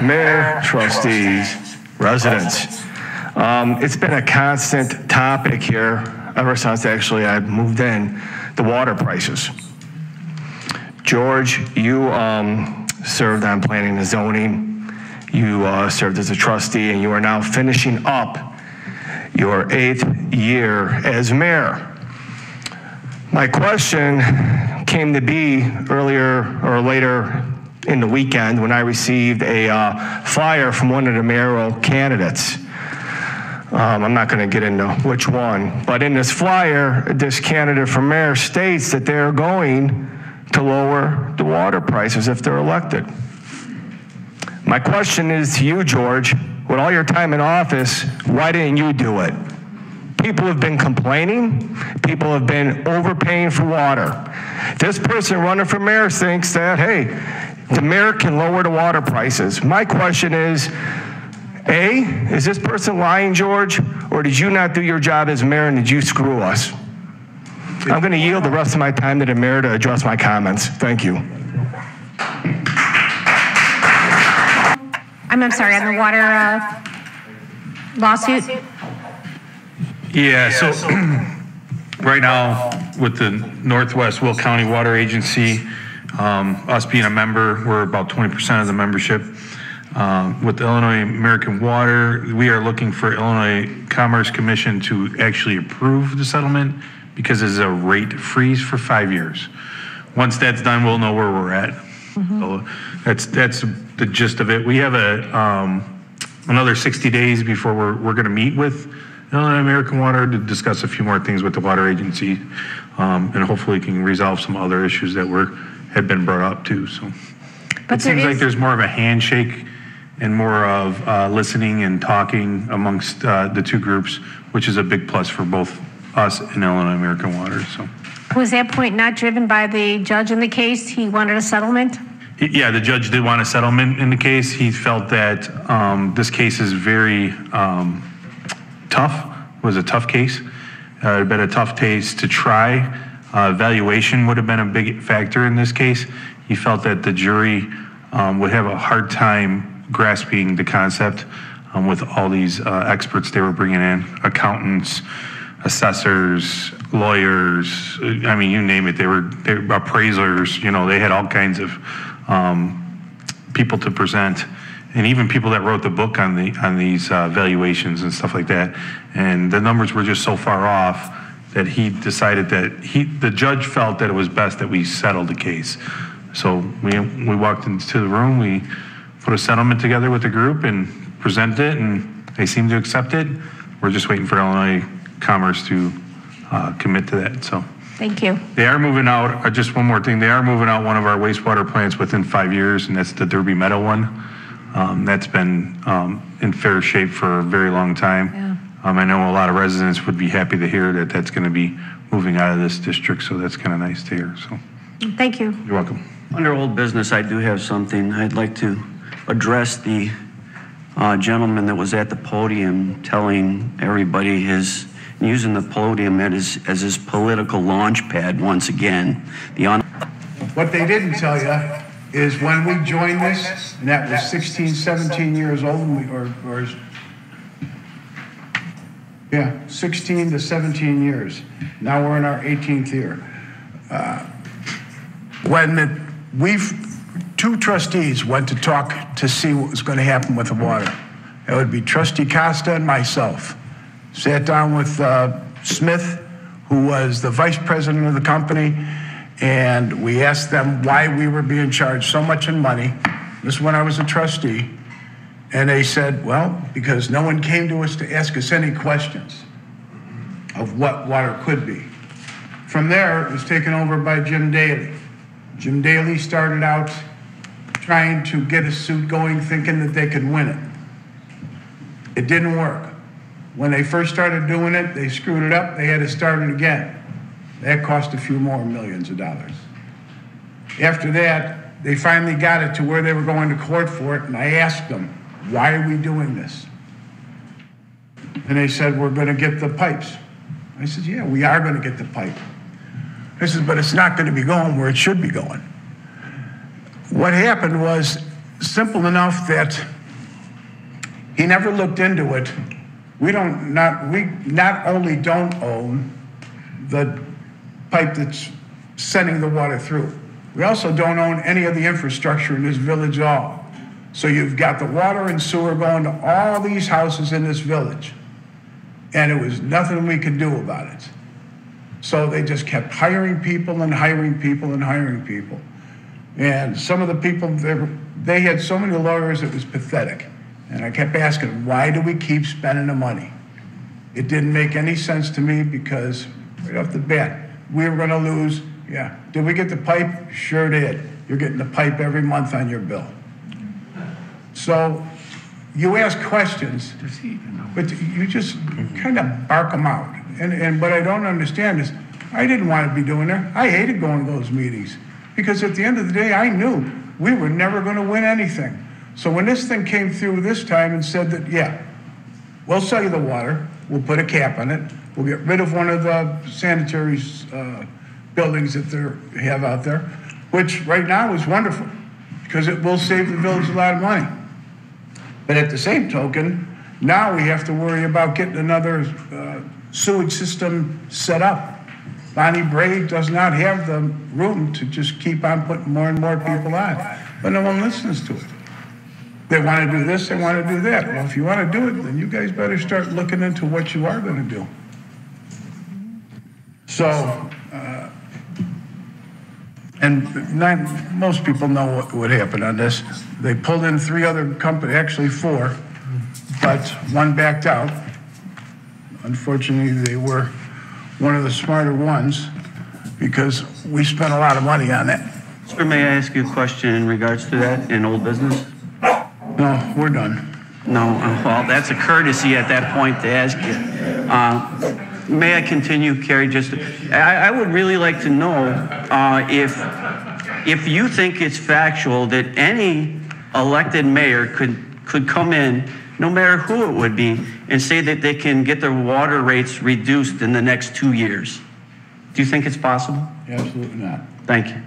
Mayor, trustees, residents. It's been a constant topic here ever since actually I moved in, the water prices. George, you served on planning and zoning. You served as a trustee, and you are now finishing up your 8th year as mayor. My question came to be earlier or later in the weekend when I received a flyer from one of the mayoral candidates. I'm not going to get into which one, but in this flyer, this candidate for mayor states that they're going to lower the water prices if they're elected. My question is to you, George, with all your time in office, why didn't you do it? People have been complaining. People have been overpaying for water. This person running for mayor thinks that, hey, the mayor can lower the water prices. My question is, A, is this person lying, George, or did you not do your job as mayor and did you screw us? I'm going to yield the rest of my time to the mayor to address my comments. Thank you. I'm sorry, on the water lawsuit? Yeah, so right now with the Northwest Will County Water Agency, us being a member, we're about 20% of the membership. With Illinois American Water, we are looking for Illinois Commerce Commission to actually approve the settlement because it's a rate freeze for 5 years. Once that's done, we'll know where we're at. So that's the gist of it. We have another 60 days before we're going to meet with Illinois American Water to discuss a few more things with the water agency, and hopefully can resolve some other issues that had been brought up too. So it seems like there's more of a handshake and more of listening and talking amongst the two groups, which is a big plus for both us and Illinois American Water. So was that point not driven by the judge in the case? He wanted a settlement? Yeah, the judge did want a settlement in the case. He felt that this case is very tough. It was a tough case. It had been a tough case to try. Valuation would have been a big factor in this case. He felt that the jury would have a hard time grasping the concept with all these experts they were bringing in, accountants, assessors, lawyers, I mean, you name it. They were appraisers, you know, they had all kinds of people to present, and even people that wrote the book on these valuations and stuff like that. And the numbers were just so far off that he decided that the judge felt that it was best that we settle the case. So we walked into the room, we put a settlement together with the group and presented it, and they seemed to accept it. We're just waiting for Illinois Commerce to commit to that. So thank you. They are moving out, just one more thing, they are moving out one of our wastewater plants within 5 years, and that's the Derby Meadow one. That's been in fair shape for a very long time. Yeah. I know a lot of residents would be happy to hear that that's going to be moving out of this district, so that's kind of nice to hear. So thank you. You're welcome. Under old business, I do have something. I'd like to address the gentleman that was at the podium telling everybody using the podium as his political launch pad once again. What they didn't tell you is when we joined this, and that was 16, 17 years old, yeah, 16 to 17 years. Now we're in our 18th year. Two trustees went to talk to see what was going to happen with the water. It would be Trustee Costa and myself. Sat down with Smith, who was the vice president of the company, and we asked them why we were being charged so much in money. This is when I was a trustee. And they said, well, because no one came to us to ask us any questions of what water could be. From there, it was taken over by Jim Daly. Jim Daly started out trying to get a suit going, thinking that they could win it. It didn't work. When they first started doing it, they screwed it up. They had to start it again. That cost a few more millions of dollars. After that, they finally got it to where they were going to court for it, and I asked them, why are we doing this? And they said, we're going to get the pipes. I said, yeah, we are going to get the pipe. I said, but it's not going to be going where it should be going. What happened was simple enough that he never looked into it. We not only don't own the pipe that's sending the water through, we also don't own any of the infrastructure in this village at all. So you've got the water and sewer going to all these houses in this village, and it was nothing we could do about it. So they just kept hiring people and hiring people and hiring people. And some of the people, they had so many lawyers, it was pathetic. And I kept asking them, why do we keep spending the money? It didn't make any sense to me because right off the bat, we were gonna lose, yeah. Did we get the pipe? Sure did. You're getting the pipe every month on your bill. So you ask questions, but you just kind of bark them out. And what I don't understand is, I didn't want to be doing there. I hated going to those meetings because at the end of the day, I knew we were never going to win anything. So when this thing came through this time and said that, yeah, we'll sell you the water, we'll put a cap on it, we'll get rid of one of the sanitary buildings that they have out there, which right now is wonderful because it will save the village a lot of money. But at the same token, now we have to worry about getting another sewage system set up. Bonnie Brae does not have the room to just keep on putting more and more people on, but no one listens to it. They want to do this, they want to do that. Well, if you want to do it, then you guys better start looking into what you are going to do. So, and most people know what happened on this. They pulled in 3 other companies, actually 4, but one backed out. Unfortunately, they were one of the smarter ones because we spent a lot of money on that. Sir, may I ask you a question in regards to that in old business? No, we're done. No, well, that's a courtesy at that point to ask you. May I continue, Carrie? I would really like to know if you think it's factual that any elected mayor could come in, no matter who it would be, and say that they can get their water rates reduced in the next 2 years. Do you think it's possible? Absolutely not. Thank you.